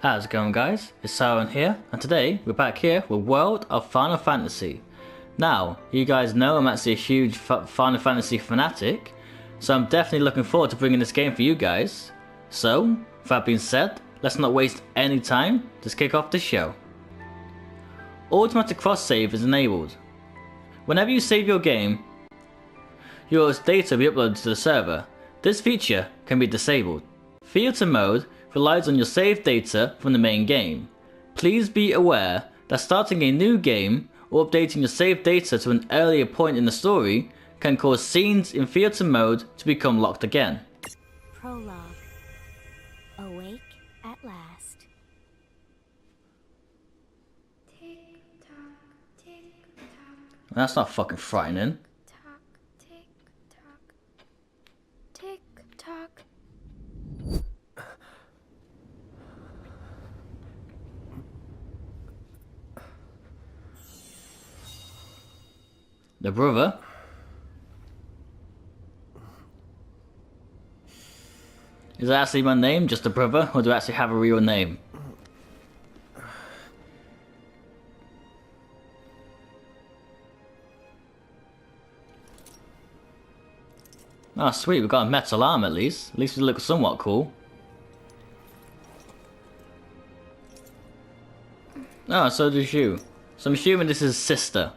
How's it going, guys? It's Tyron here, and today we're back here with World of Final Fantasy. Now, you guys know I'm actually a huge Final Fantasy fanatic, so I'm definitely looking forward to bringing this game for you guys. So, with that being said, let's not waste any time, just kick off the show. Automatic cross save is enabled. Whenever you save your game, your data will be uploaded to the server. This feature can be disabled. Theater mode relies on your saved data from the main game. Please be aware that starting a new game or updating your saved data to an earlier point in the story can cause scenes in theater mode to become locked again. Prologue. Awake at last. Tick tock, tick tock. That's not fucking frightening. Tock, tick tock. Tick tock. The brother. Is that actually my name, just a brother, or do I actually have a real name? Oh sweet, we've got a metal arm at least. At least we look somewhat cool. Oh, so does you. So I'm assuming this is sister.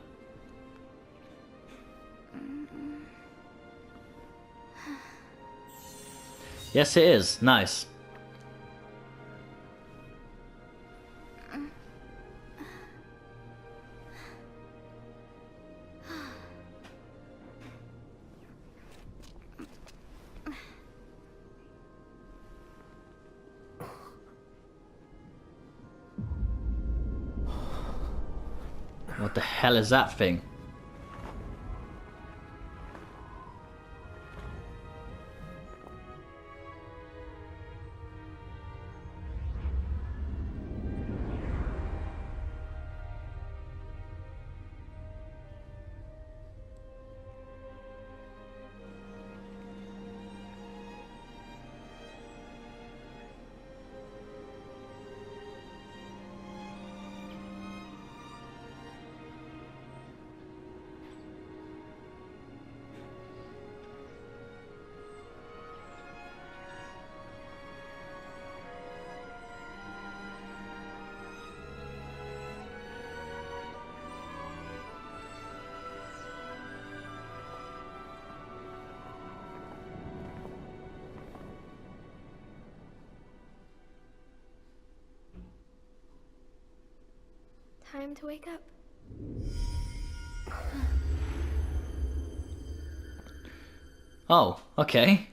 Yes, it is. Nice. What the hell is that thing? Time to wake up. Oh, okay.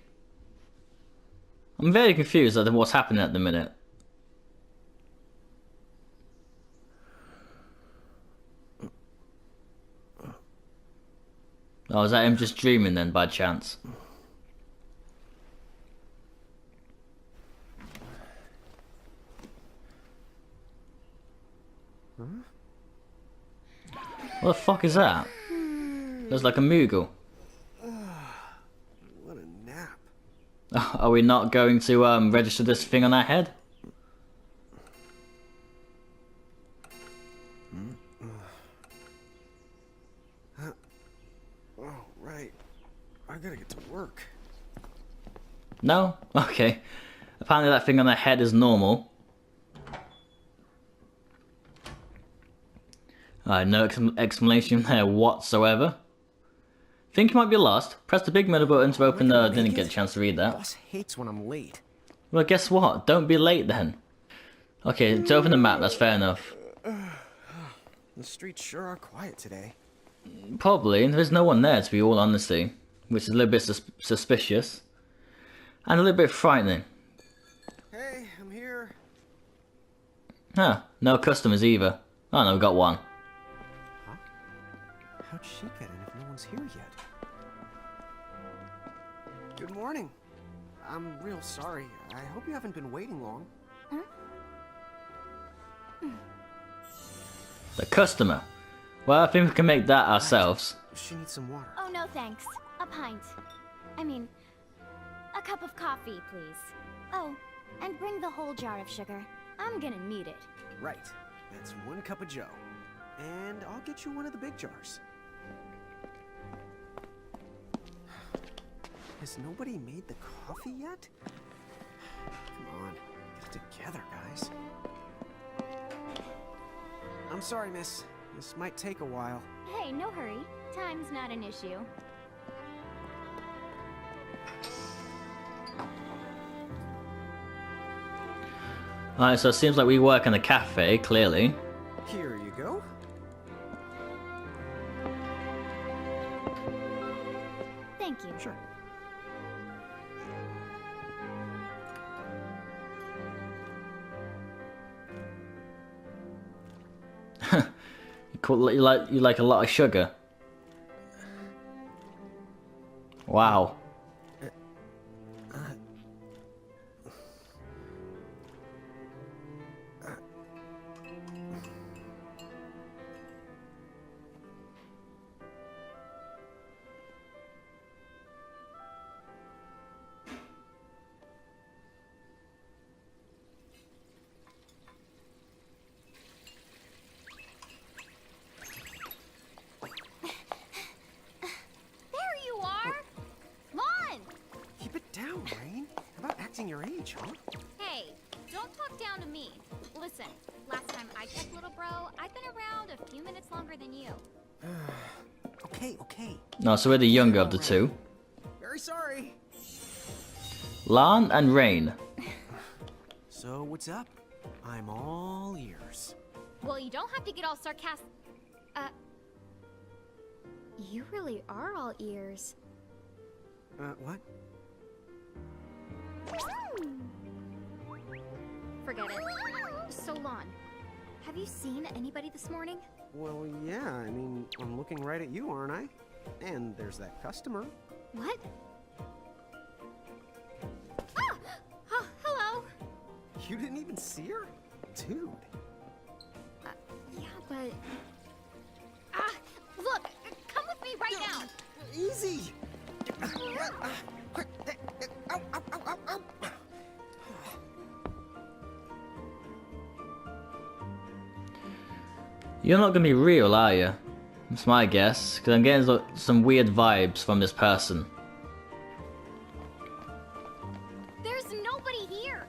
I'm very confused as to what's happening at the minute. Oh, is that him just dreaming then, by chance? What the fuck is that? Looks like a Moogle. What a nap. Are we not going to register this thing on our head? Oh, right. I gotta get to work. No? Okay. Apparently that thing on their head is normal. No explanation there whatsoever. Think you might be lost? Press the big middle button to open the... Didn't get a chance to read that. Boss hates when I'm late. Well, guess what? Don't be late then. Okay, to open the map, that's fair enough. The streets sure are quiet today. Probably. There's no one there, to be all honesty. Which is a little bit suspicious. And a little bit frightening. Hey, I'm here. Huh. No customers either. Oh no, we got one. Huh? How'd she get in if no one's here yet? Good morning. I'm real sorry. I hope you haven't been waiting long. The customer. Well, I think we can make that ourselves. She needs some water. Oh, no thanks. A pint. I mean, a cup of coffee, please. Oh, and bring the whole jar of sugar. I'm gonna need it. Right. That's 1 cup of joe. And I'll get you one of the big jars. Has nobody made the coffee yet? Come on, get it together, guys. I'm sorry, miss. This might take a while. Hey, no hurry. Time's not an issue. Alright, so it seems like we work in a cafe, clearly. Here you go. Thank you. Sure. You like a lot of sugar. Wow. Your age, huh? Hey, don't talk down to me. Listen, last time I checked, little bro, I've been around a few minutes longer than you. Okay. No, so we're the younger of the two. Very sorry. Lan and Rain. So, what's up? I'm all ears. Well, you don't have to get all sarcastic. You really are all ears. What? Forget it. So, Lon, have you seen anybody this morning? Well, yeah, I mean, I'm looking right at you, aren't I? And there's that customer. What? Ah! Oh, hello! You didn't even see her? Dude. Yeah, but... Ah! Look! Come with me right now! Easy! Ow, ow, ow, ow, ow. You're not gonna be real, are you? That's my guess, because I'm getting some weird vibes from this person. There's nobody here!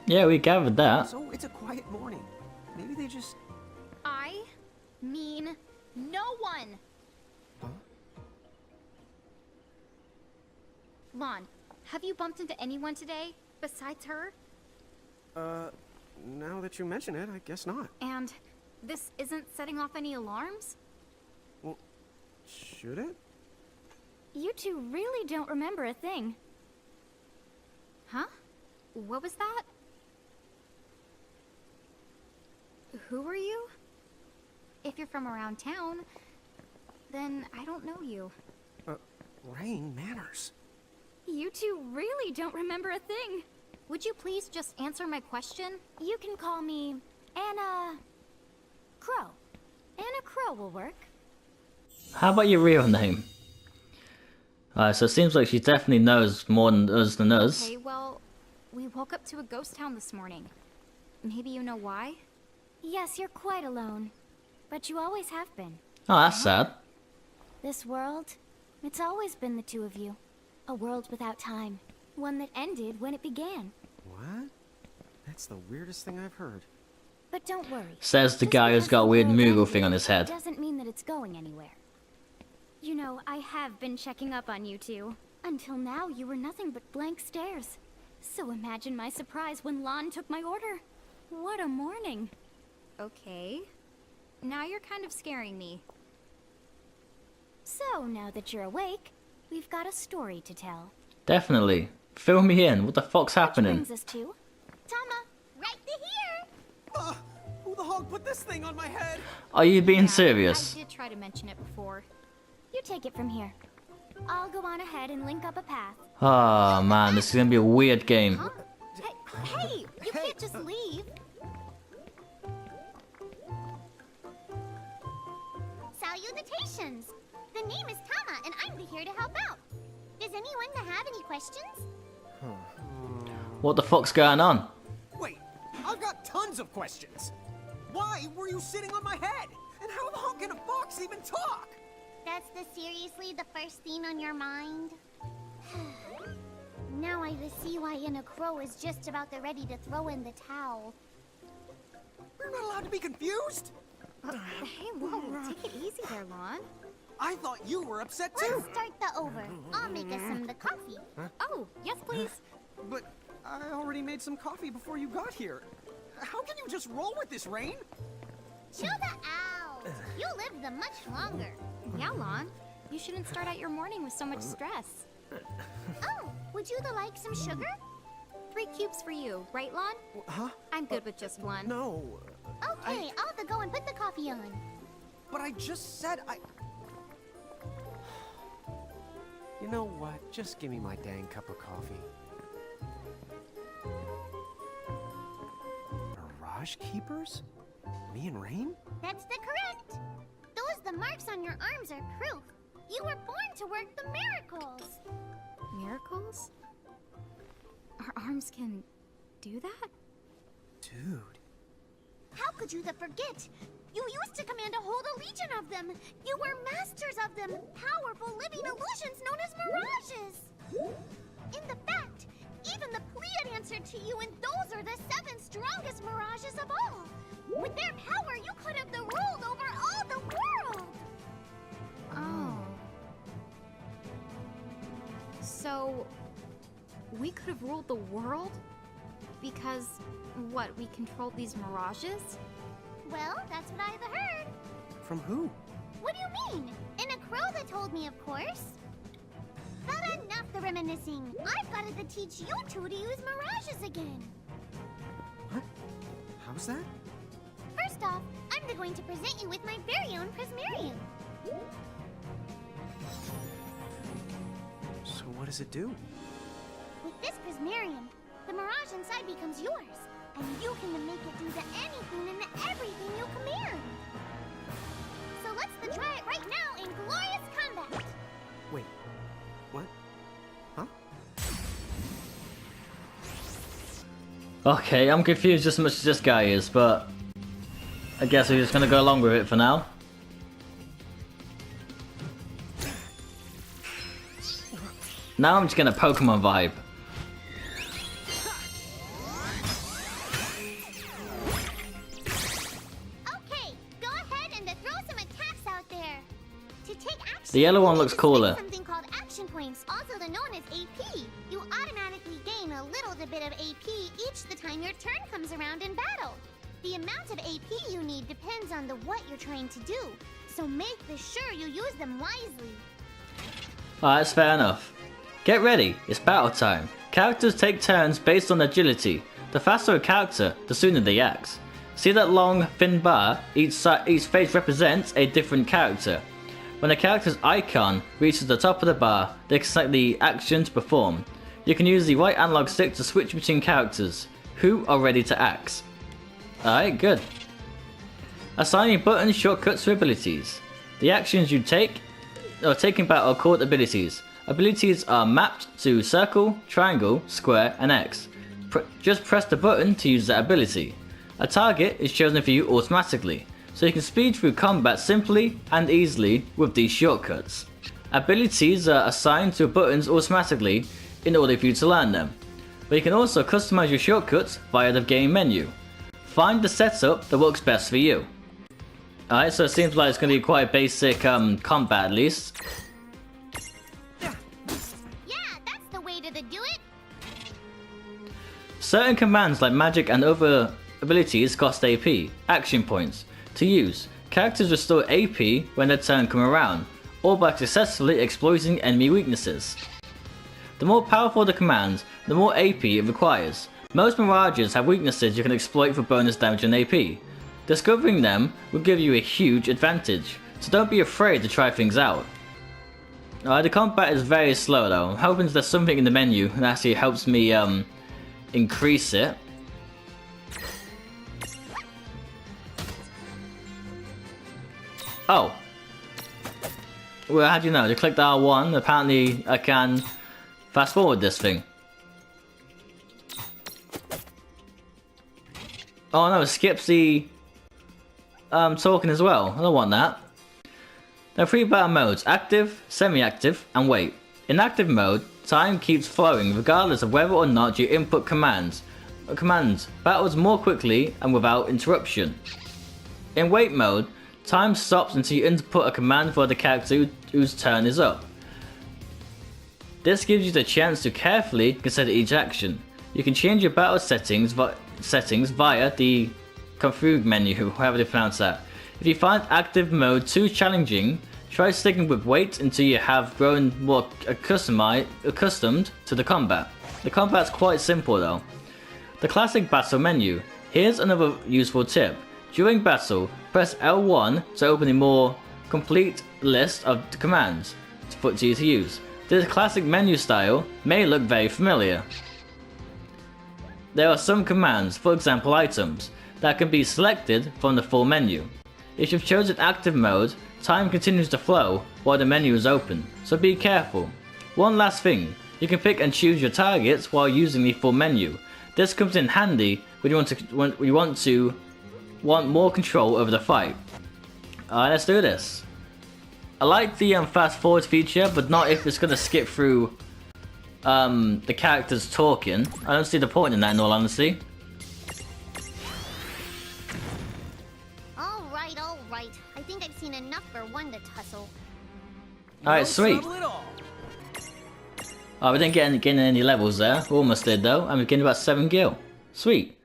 Yeah, we gathered that. So it's a quiet morning. Maybe they just... I mean no one! Huh? Lon, have you bumped into anyone today besides her? Now that you mention it, I guess not. And this isn't setting off any alarms? Well, should it? You two really don't remember a thing. Huh? What was that? Who are you? If you're from around town, then I don't know you. Rain manners. You two really don't remember a thing. Would you please just answer my question? You can call me Anna Crow. Anna Crow will work. How about your real name? So it seems like she definitely knows more than us. Okay, well, we woke up to a ghost town this morning. Maybe you know why? Yes, you're quite alone. But you always have been. Oh, that's sad. This world, it's always been the two of you. A world without time. One that ended when it began. What? That's the weirdest thing I've heard. But don't worry. Says the Just guy who's because got a the weird world Moogle ended thing on his head. Doesn't mean that it's going anywhere. You know, I have been checking up on you two. Until now, you were nothing but blank stares. So imagine my surprise when Lon took my order. What a morning. Okay. Now you're kind of scaring me. So, now that you're awake, we've got a story to tell. Definitely. Fill me in. What the fuck's happening? Which brings us to Tama, right here. Who the hog put this thing on my head? Are you being Yeah, serious? I did try to mention it before. You take it from here. I'll go on ahead and link up a path. Oh man, this is gonna be a weird game. Huh? Hey, you can't just leave. Salutations! The name is Tama, and I'm here to help out. Does anyone have any questions? What the fuck's going on? Wait, I've got tons of questions. Why were you sitting on my head? And how long can a fox even talk? That's seriously the first thing on your mind? Now I see why Inna Crow is just about ready to throw in the towel. We're not allowed to be confused? Hey, whoa, take it easy there, Lon. I thought you were upset too. Let's start the over. I'll make us some of the coffee. Oh, yes, please. But I already made some coffee before you got here. How can you just roll with this rain? Chill the out. You lived much longer. Yeah, Lon. You shouldn't start out your morning with so much stress. Oh, would you like some sugar? 3 cubes for you, right, Lon? Huh? I'm good with just one. No. Okay, I'll go and put the coffee on. But I just said I... You know what? Just give me my dang cup of coffee. Mirage Keepers? Me and Rain? That's correct. The marks on your arms are proof. You were born to work the miracles. Miracles? Our arms can do that? Dude. How could you forget? You used to command a whole legion of them. You were masters of them. Powerful living illusions known as mirages. In the fact, even the Pleiad answered to you, and those are the 7 strongest mirages of all. With their power, you could have ruled over all the world. Oh. So, we could have ruled the world? Because, what, we controlled these mirages? Well, that's what I've heard. From who? What do you mean? In a crow that told me, of course. But enough the reminiscing. I've got to teach you two to use mirages again. What? How's that? First off, I'm going to present you with my very own Prismarium. So what does it do? With this Prismarium, the mirage inside becomes yours, and you can make it do anything and everything you command. So let's try it right now in glorious combat. Wait. What? Huh? Okay, I'm confused just as much as this guy is, but I guess we're just gonna go along with it for now. Now I'm just gonna Pokemon vibe. Okay, go ahead and throw some attacks out there. To take action, The yellow one you looks need to cooler. spend something called action points, also known as AP. You automatically gain a little bit of AP each the time your turn comes around in battle. The amount of AP you need depends on what you're trying to do, so make sure you use them wisely. Alright, that's fair enough. Get ready, it's battle time. Characters take turns based on agility. The faster a character, the sooner they act. See that long, thin bar? Each face represents a different character. When a character's icon reaches the top of the bar, they can select the action to perform. You can use the right analog stick to switch between characters who are ready to act. Alright, good. Assigning button shortcuts to abilities. The actions you take or take in battle are called abilities. Abilities are mapped to circle, triangle, square, and X. Just press the button to use that ability. A target is chosen for you automatically, so you can speed through combat simply and easily with these shortcuts. Abilities are assigned to buttons automatically in order for you to learn them, but you can also customize your shortcuts via the game menu. Find the setup that works best for you. Alright, so it seems like it's going to be quite basic combat at least. Yeah, that's the way to do it. Certain commands like magic and other abilities cost AP, action points, to use. Characters restore AP when their turn come around, or by successfully exploiting enemy weaknesses. The more powerful the command, the more AP it requires. Most mirages have weaknesses you can exploit for bonus damage and AP. Discovering them will give you a huge advantage, so don't be afraid to try things out. The combat is very slow though. I'm hoping there's something in the menu that actually helps me increase it. Oh. Well, how do you know? You click the R1, apparently I can fast forward this thing. Oh no, it skips the talking as well. I don't want that. There are 3 battle modes: active, semi-active, and wait. In active mode, time keeps flowing regardless of whether or not you input commands. Battles more quickly and without interruption. In wait mode, time stops until you input a command for the character whose turn is up. This gives you the chance to carefully consider each action. You can change your battle settings via the config menu, however they pronounce that. If you find active mode too challenging, try sticking with wait until you have grown more accustomed to the combat. The combat's quite simple though. The classic battle menu. Here's another useful tip. During battle, press L1 to open a more complete list of commands for you to use. This classic menu style may look very familiar. There are some commands, for example items, that can be selected from the full menu. If you've chosen active mode, time continues to flow while the menu is open, so be careful. One last thing, you can pick and choose your targets while using the full menu. This comes in handy when you want more control over the fight. Alright, let's do this. I like the fast forward feature, but not if it's gonna skip through the characters talking. I don't see the point in that, in all honesty. Alright. I think I've seen enough for one to tussle. Alright, sweet. Oh, we didn't get any levels there. We almost did though, and we're getting about 7 gil. Sweet.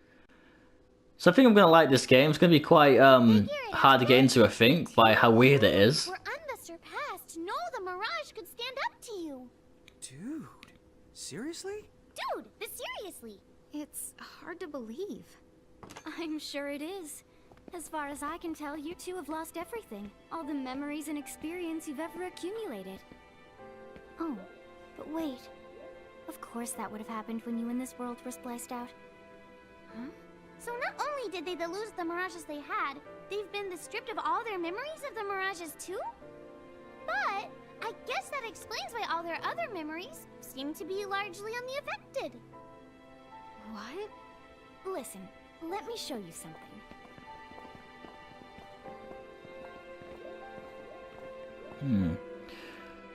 So I think I'm gonna like this game. It's gonna be quite hard to get into, I think, by how weird it is. We're unsurpassed. No, the Mirage could stand up to you. Dude, seriously? Dude, but seriously. It's hard to believe. I'm sure it is. As far as I can tell, you two have lost everything. All the memories and experience you've ever accumulated. Oh, but wait. Of course that would have happened when you and this world were spliced out. Huh? So not only did they lose the Mirages they had, they've been stripped of all their memories of the Mirages too? But I guess that explains why all their other memories seem to be largely unaffected. What? Listen, let me show you something.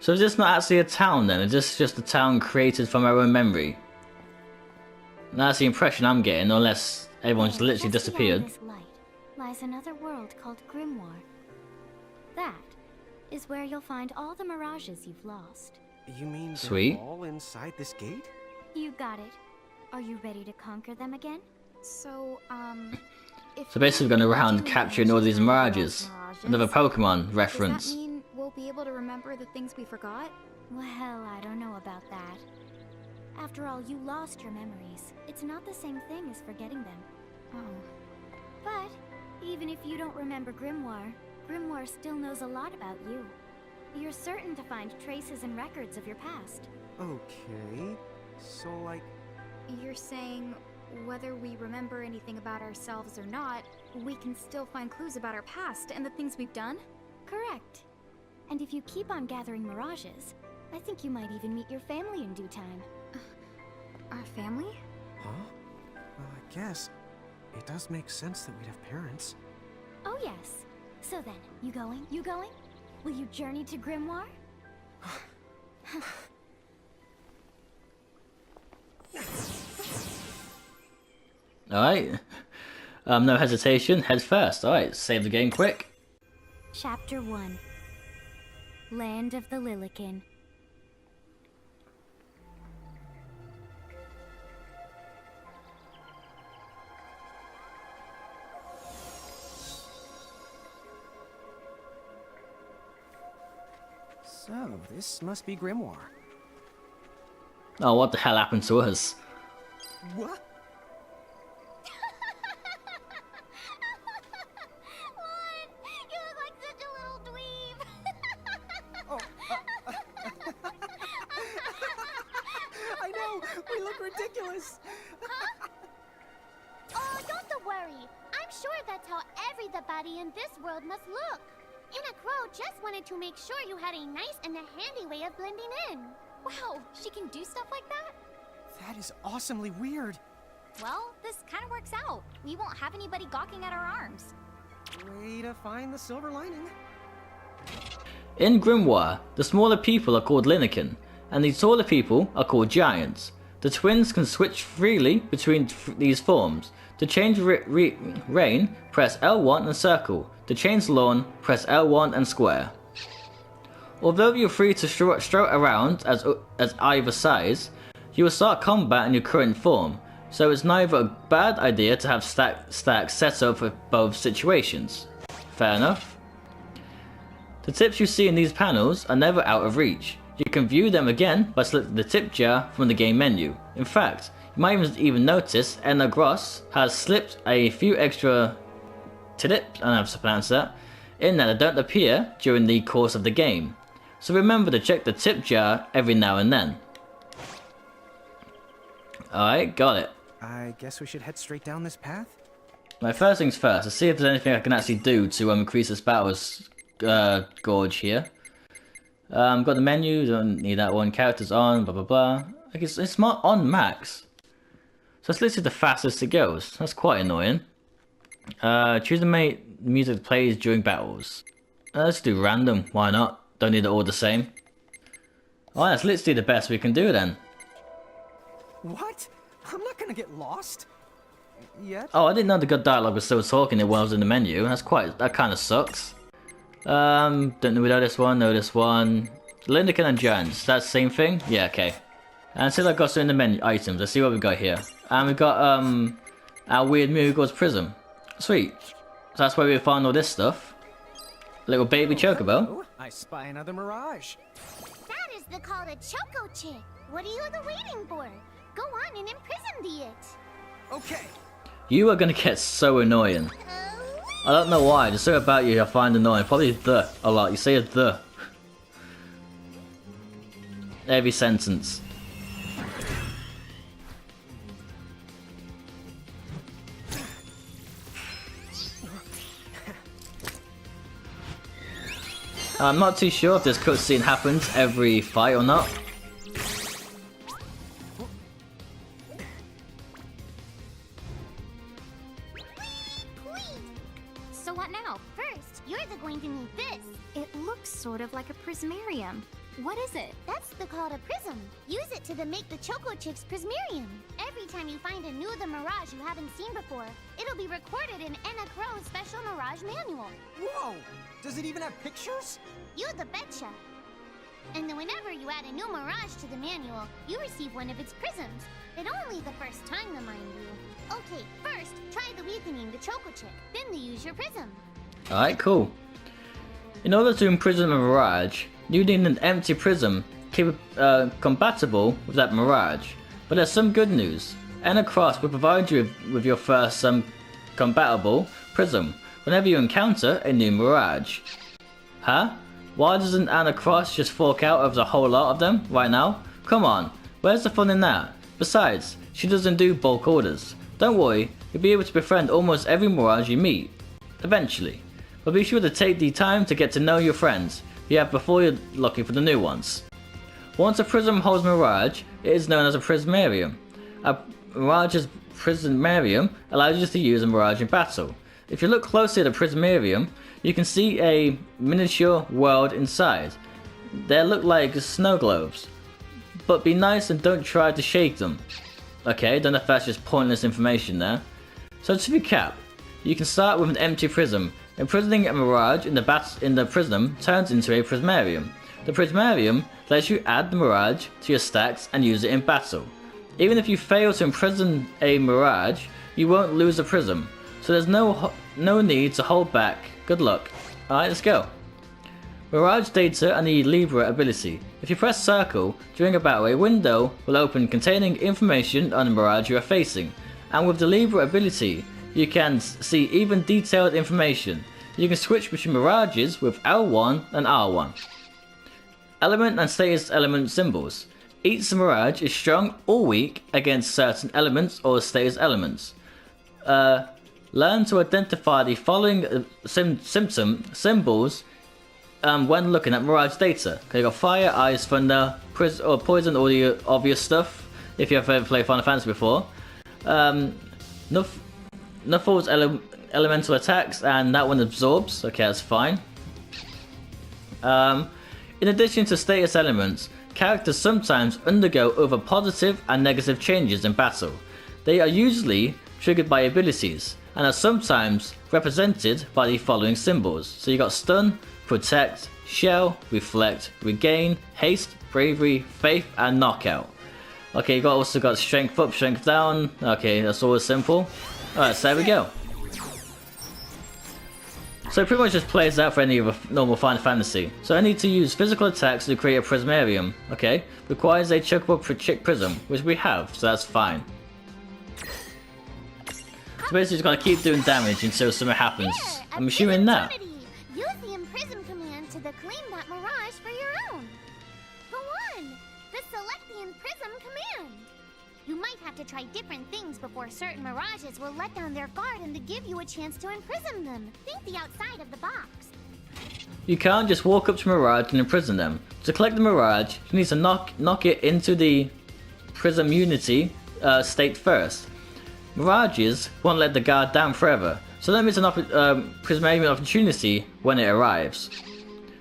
So is this not actually a town then? Is this just a town created from our own memory? That's the impression I'm getting, unless everyone's literally Just disappeared. beyond this light lies another world called Grimoire. That is where you'll find all the mirages you've lost. You mean Sweet. they're all inside this gate? You got it. Are you ready to conquer them again? So, if So basically we're going around capturing all these mirages. Another Pokemon does reference. that mean we'll be able to remember the things we forgot? Well, I don't know about that. After all, you lost your memories. It's not the same thing as forgetting them. Oh. But even if you don't remember Grimoire, Grimoire still knows a lot about you. You're certain to find traces and records of your past. Okay. So, like, You're saying whether we remember anything about ourselves or not, we can still find clues about our past and the things we've done? Correct. And if you keep on gathering mirages, I think you might even meet your family in due time. Our family? huh? Well, I guess it does make sense that we'd have parents. Oh yes. So then, you going? You going? Will you journey to Grimoire? Alright. No hesitation, head first. Alright, save the game quick. Chapter 1. Land of the Lilikin. So, this must be Grimoire. Oh, what the hell happened to us? What? Lon, you look like such a little dweeb. Oh, I know! We look ridiculous! Oh, don't worry. I'm sure that's how everybody in this world must look. Una Crow just wanted to make sure you had a nice and a handy way of blending in. Wow, she can do stuff like that? That is awesomely weird. Well, this kind of works out. We won't have anybody gawking at our arms. Way to find the silver lining. In Grimoire, the smaller people are called Lincoln, and the taller people are called giants. The twins can switch freely between these forms. To change rain, press L1 and circle. To change lawn, press L1 and square. Although you're free to strut around as either size, you will start combat in your current form, so it's neither a bad idea to have stacks set up for both situations. Fair enough. The tips you see in these panels are never out of reach. You can view them again by selecting the tip jar from the game menu. In fact, you might even notice Enna Gross has slipped a few extra tips, I don't know how to pronounce that, in that don't appear during the course of the game. So remember to check the tip jar every now and then. Alright, got it. I guess we should head straight down this path? My first things first, let's see if there's anything I can actually do to increase this battle's gorge here. Got the menu, don't need that one, characters on, blah blah blah. Like it's not on max. So it's literally the fastest it goes. That's quite annoying. Choose the music that plays during battles. Let's do random, why not? Don't need it all the same. Oh, that's literally the best we can do then. What? I'm not gonna get lost. Yet? Oh, I didn't know the good dialogue was still talking while I was in the menu. That kind of sucks. Don't know this one, know this one. Lincoln and Giants, that's the same thing? Yeah, okay. And until I got some in the menu items, let's see what we got here. And we got our weird Mugor's Prism. Sweet. So that's where we found all this stuff. Little baby chocobo. Oh, I spy another mirage. That is the called a Choco Chick. What are you waiting for? Go on and imprison the it. Okay. You are gonna get so annoying. I don't know why, there's something about you I find annoying. Probably the a lot. You say the. Every sentence. I'm not too sure if this cutscene happens every fight or not. So what now? First, you're going to need this. It looks sort of like a prismarium. What is it? That's the called a prism. Use it to make the Choco Chick's prismarium. Every time you find a new the Mirage you haven't seen before, it'll be recorded in Enna Crow's special Mirage manual. Whoa! Does it even have pictures? You the betcha. And then whenever you add a new Mirage to the manual, you receive one of its prisms. But only the first time, mind you. Okay, first, try the weakening the Choco Chick. Then use your prism. Alright, cool. In order to imprison a Mirage, you need an empty prism compatible with that Mirage. But there's some good news. Enna Cross will provide you with your first compatible prism whenever you encounter a new Mirage. Huh? Why doesn't Enna Cross just fork out over the whole lot of them right now? Come on, where's the fun in that? Besides, she doesn't do bulk orders. Don't worry, you'll be able to befriend almost every Mirage you meet. Eventually. But be sure to take the time to get to know your friends you have before you're looking for the new ones. Once a prism holds Mirage, it is known as a prismarium. A Mirage's prismarium allows you to use a Mirage in battle. If you look closely at a prismarium, you can see a miniature world inside. They look like snow globes. But be nice and don't try to shake them. Okay, don't know if that's just pointless information there. So to recap, you can start with an empty prism. Imprisoning a Mirage in the prism turns into a prismarium. The prismarium lets you add the Mirage to your stacks and use it in battle. Even if you fail to imprison a Mirage, you won't lose the prism. So there's no need to hold back. Good luck. Alright, let's go. Mirage data and the Libra ability. If you press circle during a battle, a window will open containing information on the Mirage you are facing. And with the Libra ability, you can see even detailed information. You can switch between Mirages with L1 and R1. Element and status element symbols. Each Mirage is strong or weak against certain elements or status elements. Learn to identify the following symbols when looking at Mirage data. Okay, you got fire, ice, thunder, poison, all the obvious stuff if you have ever played Final Fantasy before. Nuffle's elemental attacks, and that one absorbs. Okay, that's fine. In addition to status elements, characters sometimes undergo other positive and negative changes in battle. They are usually triggered by abilities, and are sometimes represented by the following symbols. So you got stun, protect, shell, reflect, regain, haste, bravery, faith, and knockout. Okay, you also got strength up, strength down. Okay, that's always simple. Alright, so there we go. So it pretty much just plays out for any of a normal Final Fantasy. So I need to use physical attacks to create a Prismarium. Okay, requires a Chocobo Prism, which we have, so that's fine. So basically just gotta keep doing damage until something happens. I'm assuming that. Use the Imprism command to claim that mirage for your own. Go on, select the Imprism command. You might have to try different things before certain mirages will let down their guard and to give you a chance to imprison them. Think the outside of the box. You can't just walk up to Mirage and imprison them. To collect the Mirage, you need to knock it into the Prism Unity state first. Mirages won't let the guard down forever, so don't miss an Prismarium opportunity when it arrives.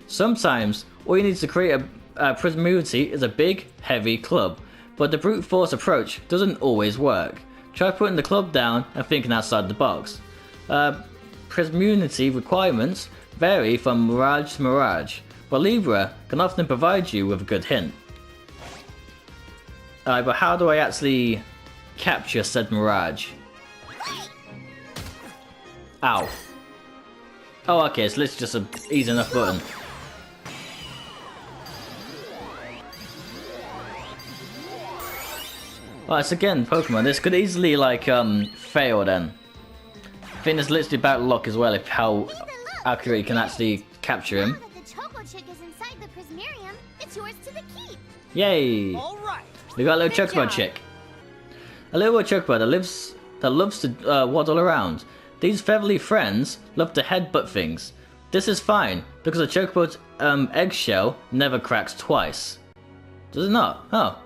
Sometimes, all you need to create a Prism Unity is a big, heavy club, but the brute force approach doesn't always work. Try putting the club down and thinking outside the box. Prism Unity requirements vary from Mirage to Mirage, but Libra can often provide you with a good hint. But how do I actually capture said Mirage? Ow. Oh, okay, so it's just an easy enough button. Alright, so again, Pokemon, this could easily, like, fail then. I think it's literally about luck as well, if how accurate you can actually capture him. Now that the Choco Chick is inside the Prismarium, it's yours to the keep. Yay! All right. We got a little Chocobo chick. A little Chocobo that loves to waddle around. These feathery friends love to headbutt things. This is fine, because a Chocobo's eggshell never cracks twice. Does it not? Oh.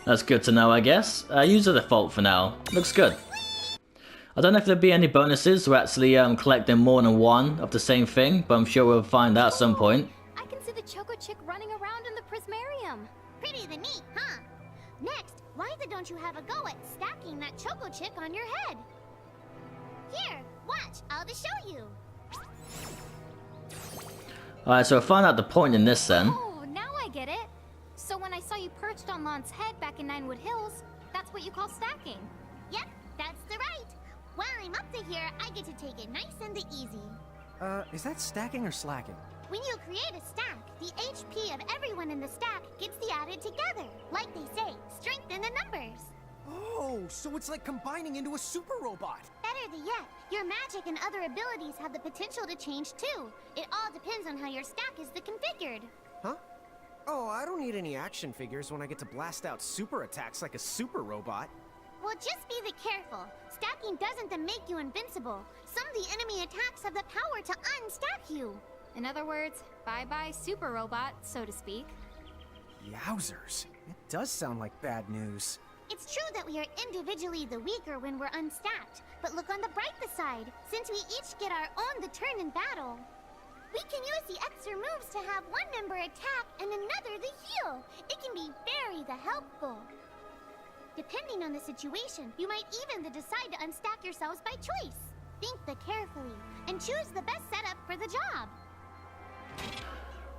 That's good to know, I guess. Use the default for now. Looks good. I don't know if there'll be any bonuses to actually collecting more than one of the same thing, but I'm sure we'll find out at some point. I can see the Choco Chick running around in the Prismarium. Pretty the neat, huh? Next, why don't you have a go at stacking that Choco Chick on your head? Here, watch, I'll just show you. Alright, so we'll find out the point in this then. Oh, now I get it. So when I saw you perched on Lon's head back in Ninewood Hills, that's what you call stacking. Yep, that's the right. While I'm up to here, I get to take it nice and easy. Is that stacking or slacking? When you create a stack, the HP of everyone in the stack gets added together. Like they say, strength in the numbers. Oh, so it's like combining into a super robot. Better than yet, your magic and other abilities have the potential to change too. It all depends on how your stack is configured. Huh? Oh, I don't need any action figures when I get to blast out super attacks like a super robot. Well, just be careful. Stacking doesn't make you invincible. Some of the enemy attacks have the power to unstack you. In other words, bye-bye super robot, so to speak. Yowzers. It does sound like bad news. It's true that we are individually the weaker when we're unstacked, but look on the brighter side. Since we each get our own turn in battle, we can use the extra moves to have one member attack and another the heal. It can be very helpful. Depending on the situation, you might even decide to unstack yourselves by choice. Think carefully and choose the best setup for the job.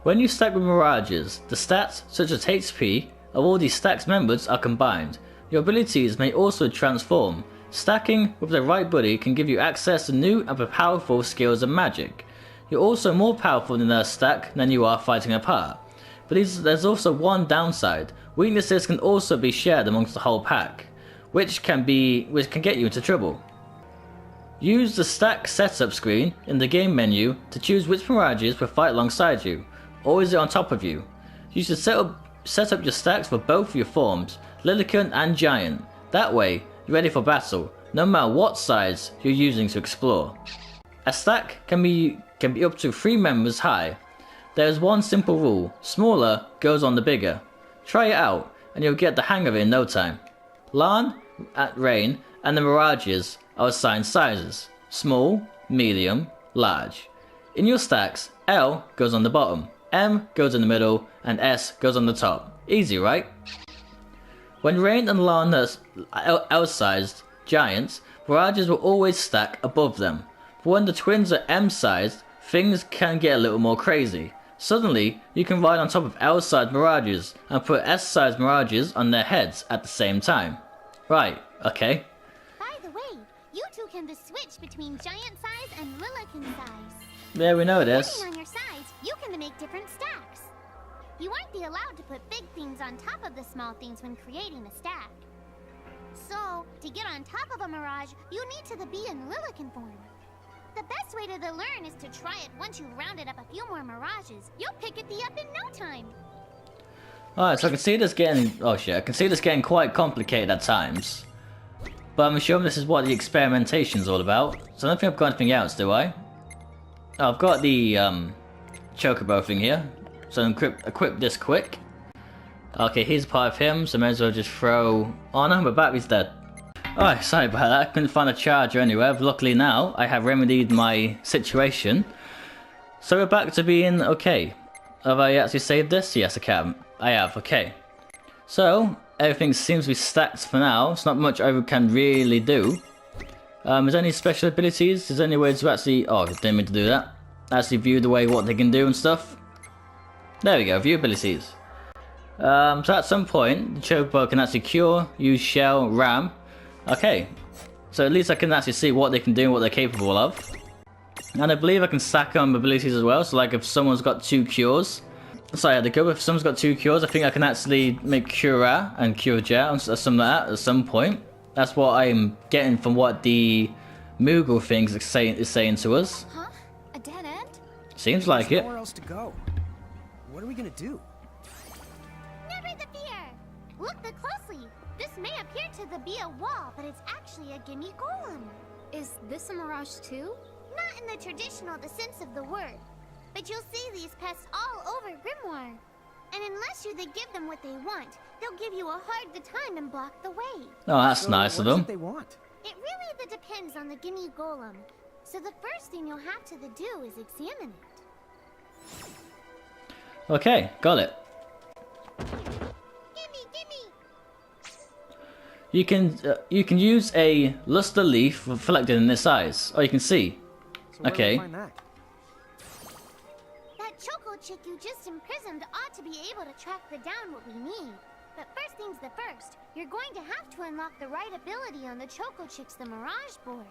When you stack with Mirages, the stats, such as HP, of all these stacked members are combined. Your abilities may also transform. Stacking with the right buddy can give you access to new and powerful skills and magic. You're also more powerful in a stack than you are fighting apart. But there's also one downside. Weaknesses can also be shared amongst the whole pack, which can get you into trouble. Use the stack setup screen in the game menu to choose which Mirages will fight alongside you, or is it on top of you. You should set up your stacks for both your forms, Lilicant and Giant. That way, you're ready for battle, no matter what size you're using to explore. A stack can be up to 3 members high. There is one simple rule: smaller goes on the bigger. Try it out, and you'll get the hang of it in no time. Lan, at rain, and the mirages are assigned sizes: small, medium, large. In your stacks, L goes on the bottom, M goes in the middle, and S goes on the top. Easy, right? When Rain and Lan are L-sized giants, mirages will always stack above them. But when the twins are M-sized, things can get a little more crazy. Suddenly, you can ride on top of L-sized mirages and put S-sized mirages on their heads at the same time. Right, okay. By the way, you two can switch between giant size and Lilican size. Yeah, we know this. Depending on your size, you can make different stacks. You aren't allowed to put big things on top of the small things when creating a stack. So, to get on top of a mirage, you need to be in Lilican form. The best way to learn is to try it once you've rounded up a few more mirages. You'll pick it up in no time. Alright, so I can see this getting... oh shit, I can see this getting quite complicated at times. But I'm assuming this is what the experimentation's all about. So I don't think I've got anything else, do I? Oh, I've got the chocobo thing here. So equip this quick. Okay, here's part of him, so may as well just throw... oh no, my battery's dead. Alright, sorry about that, I couldn't find a charger anywhere, but luckily now I have remedied my situation. So we're back to being okay. Have I actually saved this? Yes, I can. I have, okay. So, everything seems to be stacked for now, it's not much I can really do. Is there any special abilities? Is there any way to actually... oh, I didn't mean to do that. Actually view the way what they can do and stuff. There we go, view abilities. So at some point, the chocobo can actually cure, use shell, ram. Okay, so at least I can actually see what they can do and what they're capable of. And I believe I can stack on abilities as well, so like if someone's got 2 cures. Sorry, if someone's got 2 cures, I think I can actually make Cura and Cure Jet and some of that at some point. That's what I'm getting from what the Moogle thing is saying to us. Huh? A dead end? Seems like There's it. nowhere else to go. What are we gonna do? Never the fear! Look closely. This may appear to be a wall, but it's actually a gimme golem. Is this a mirage too? Not in the traditional sense of the word, but you'll see these pests all over Grimoire. And unless you give them what they want, they'll give you a hard time and block the way. Oh, that's So nice of what is them. it they want? It really depends on the gimme golem. So the first thing you'll have to do is examine it. Okay, got it. Gimme! You can use a luster leaf reflected in its eyes. Oh, you can see. So where do we Okay. find that? That choco chick you just imprisoned ought to be able to track down what we need. But first things first, you're going to have to unlock the right ability on the choco chick's Mirage board.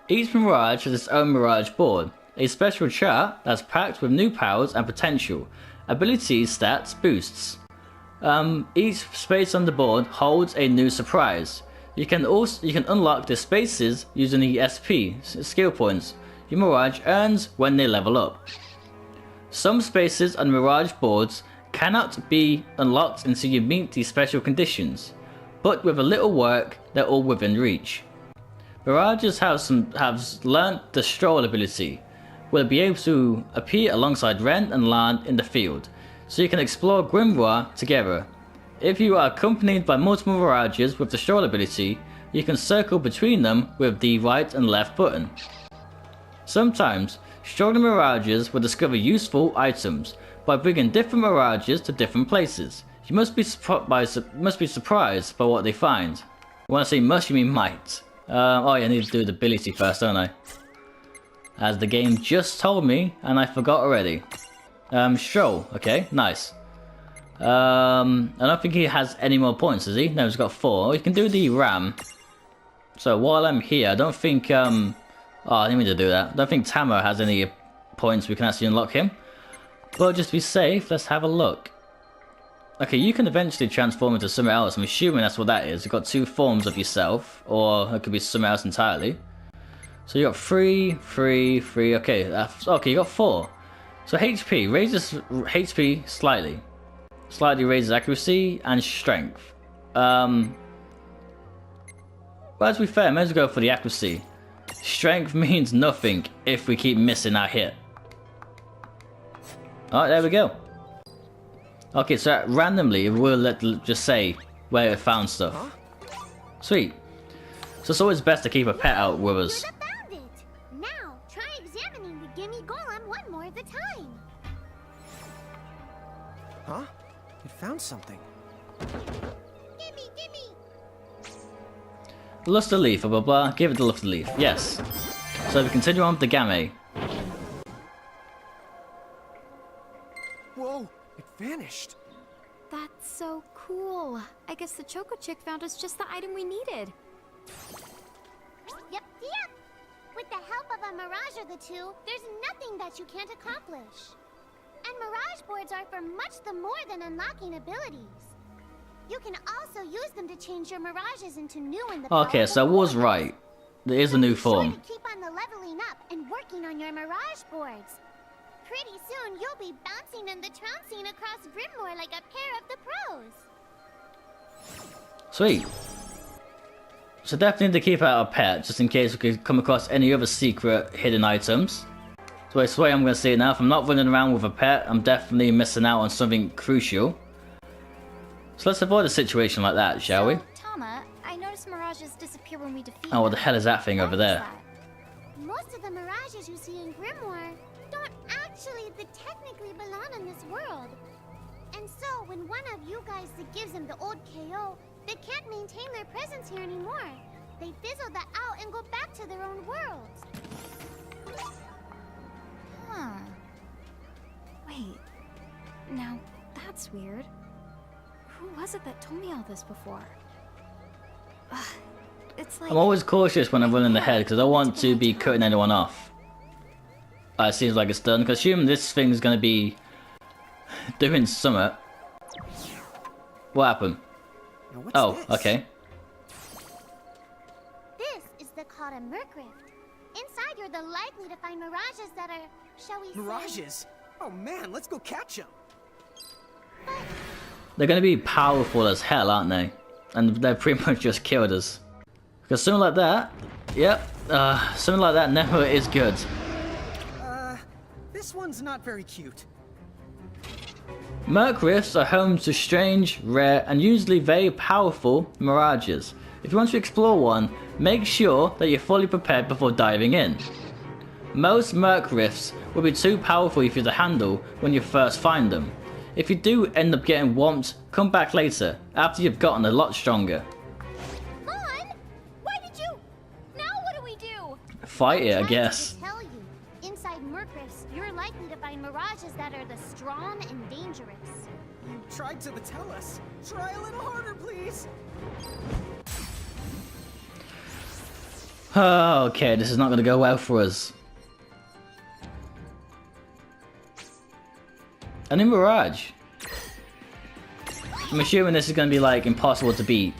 Each mirage has its own mirage board, a special chart that's packed with new powers and potential, abilities, stats, boosts. Each space on the board holds a new surprise. You can unlock the spaces using the SP skill points your mirage earns when they level up. Some spaces on mirage boards cannot be unlocked until you meet these special conditions, but with a little work, they're all within reach. Mirages have learnt the stroll ability, will be able to appear alongside Ren and Lan in the field, so you can explore Grimoire together. If you are accompanied by multiple mirages with the stroll ability, you can circle between them with the right and left button. Sometimes, strolling mirages will discover useful items by bringing different mirages to different places. You must be surprised by what they find. When I say must, you mean might. Oh yeah, I need to do the ability first, don't I? As the game just told me, and I forgot already. Stroll, okay, nice. I don't think he has any more points, does he? No, he's got 4. Oh, you can do the ram. So while I'm here, I don't think, oh, I didn't mean to do that. I don't think Tamo has any points we can actually unlock him. But just to be safe, let's have a look. Okay, you can eventually transform into something else. I'm assuming that's what that is. You've got 2 forms of yourself, or it could be something else entirely. So you got 3, 3, 3. Okay, okay, you got 4. So HP raises HP slightly. Slightly raises accuracy and strength. Well, to be fair, I might as well go for the accuracy. Strength means nothing if we keep missing our hit. Alright, there we go. Okay, so randomly it will just say where it found stuff. Huh? Sweet. So it's always best to keep a pet out with us. You found it. Now try examining the gimme golem one more at a time. Huh? It found something. Gimme, gimme. Luster leaf, blah blah blah. Give it the luster leaf. Yes. So we continue on with the game. Whoa! It vanished. That's so cool. I guess the Choco Chick found us just the item we needed. Yep. With the help of a mirage or the two, there's nothing that you can't accomplish. And mirage boards are for much the more than unlocking abilities. You can also use them to change your mirages into new and the Okay, so I was right. There is a new Be sure form. to keep on the leveling up and working on your mirage boards. Pretty soon you'll be bouncing and the trouncing across Brimmore like a pair of the pros. Sweet. So definitely need to keep out a pet, just in case we could come across any other secret hidden items. So I swear I'm going to say it now, if I'm not running around with a pet, I'm definitely missing out on something crucial. So let's avoid a situation like that, shall we? Tama, I noticed mirages disappear when we defeat Oh, what the them. hell is that thing over Why is there? that? Most of the mirages you see in Grimoire don't actually technically belong in this world. And so when one of you guys gives them the old KO, they can't maintain their presence here anymore. They fizzle that out and go back to their own worlds. Huh. Wait. Now, that's weird. Who was it that told me all this before? Ugh, it's like... I'm always cautious when I'm running ahead because I don't want to be cutting anyone off. It seems like it's done, because I assume this thing's going to be doing something. What happened? Now what's Oh, this? okay. This is called a Merc Rift. Inside, you're the likely to find mirages that are, shall we say... Mirages? Oh man, let's go catch them. They're going to be powerful as hell, aren't they? And they're pretty much just killed us. Because something like that, yep, something like that never is good. This one's not very cute. Merc Rifts are home to strange, rare, and usually very powerful mirages. If you want to explore one, make sure that you're fully prepared before diving in. Most Merc Rifts will be too powerful for you to handle when you first find them. If you do end up getting whomped, come back later, after you've gotten a lot stronger. Mon! Why did you... Now what do we do? Fight it, I guess. To tell you, inside Merc Rifts, you're likely to find mirages that are the strong and dangerous. You tried to tell us. Try a little harder, please. Okay, this is not going to go well for us. A new mirage. I'm assuming this is going to be like impossible to beat.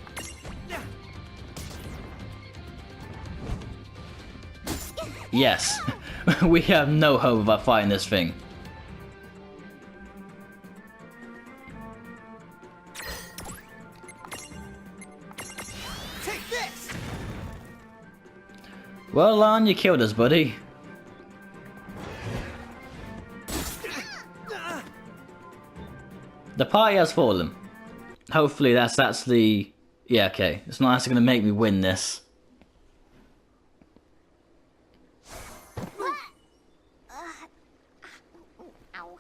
Yes, we have no hope about fighting this thing. Take this. Well, Lon, you killed us, buddy. The party has fallen. Hopefully that's the... Yeah, okay. It's not actually going to make me win this. Ow.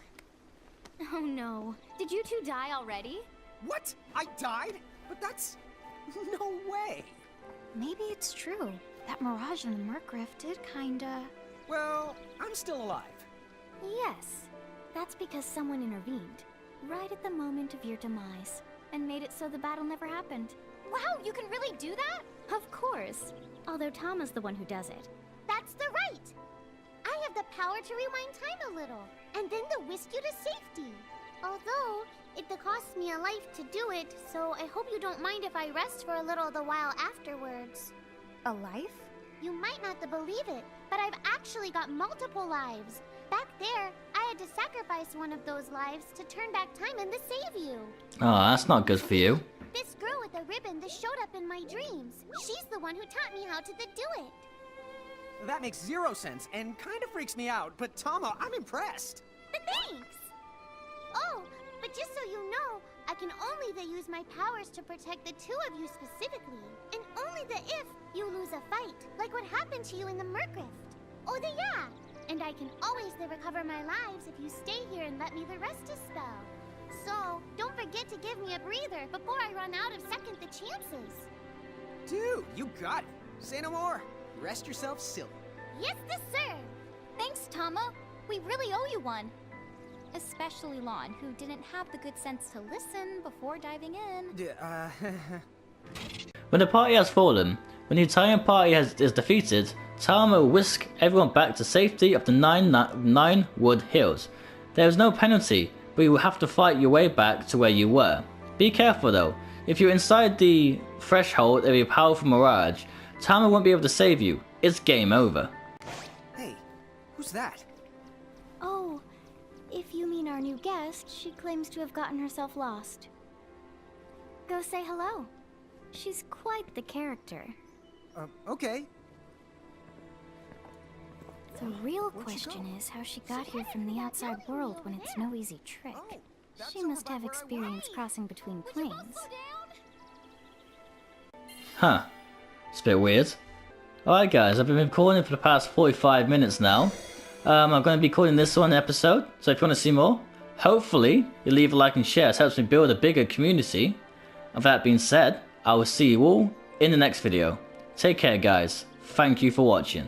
Oh no. Did you two die already? What? I died? But that's... no way. Maybe it's true. That mirage in the Merc Rift did kinda... Well, I'm still alive. Yes. That's because someone intervened. Right at the moment of your demise. And made it so the battle never happened. Wow, you can really do that? Of course. Although Tama's the one who does it. That's the right. I have the power to rewind time a little, and then to whisk you to safety. Although, it costs me a life to do it, so I hope you don't mind if I rest for a little the while afterwards. A life? You might not believe it, but I've actually got multiple lives. Back there, I had to sacrifice one of those lives to turn back time and to save you. Oh, that's not good for you. This girl with the ribbon that showed up in my dreams. She's the one who taught me how to do it. That makes zero sense and kind of freaks me out, but Tama, I'm impressed. Thanks! Oh, But just so you know, I can only use my powers to protect the two of you specifically. And only if you lose a fight, like what happened to you in the Mercrift. Oh, yeah! And I can always recover my lives if you stay here and let me rest a spell. So, don't forget to give me a breather before I run out of second the chances. Dude, you got it. Say no more. Rest yourself silly. Yes, sir. Thanks, Tama. We really owe you one. Especially Lon, who didn't have the good sense to listen before diving in. When the party has fallen, when the entire party is defeated, Tama will whisk everyone back to safety up the nine wood hills. There is no penalty, but you will have to fight your way back to where you were. Be careful though, if you're inside the threshold of a powerful mirage, Tama won't be able to save you. It's game over. Hey, who's that? Oh, if you mean our new guest, she claims to have gotten herself lost. Go say hello. She's quite the character. Okay. The real question is how she got here from the outside world when it's no easy trick. She must have experience crossing between planes. Huh. It's a bit weird. Alright guys, I've been recording for the past 45 minutes now. I'm going to be calling this one an episode, so if you want to see more, hopefully you leave a like and share. It helps me build a bigger community. And with that being said, I will see you all in the next video. Take care guys. Thank you for watching.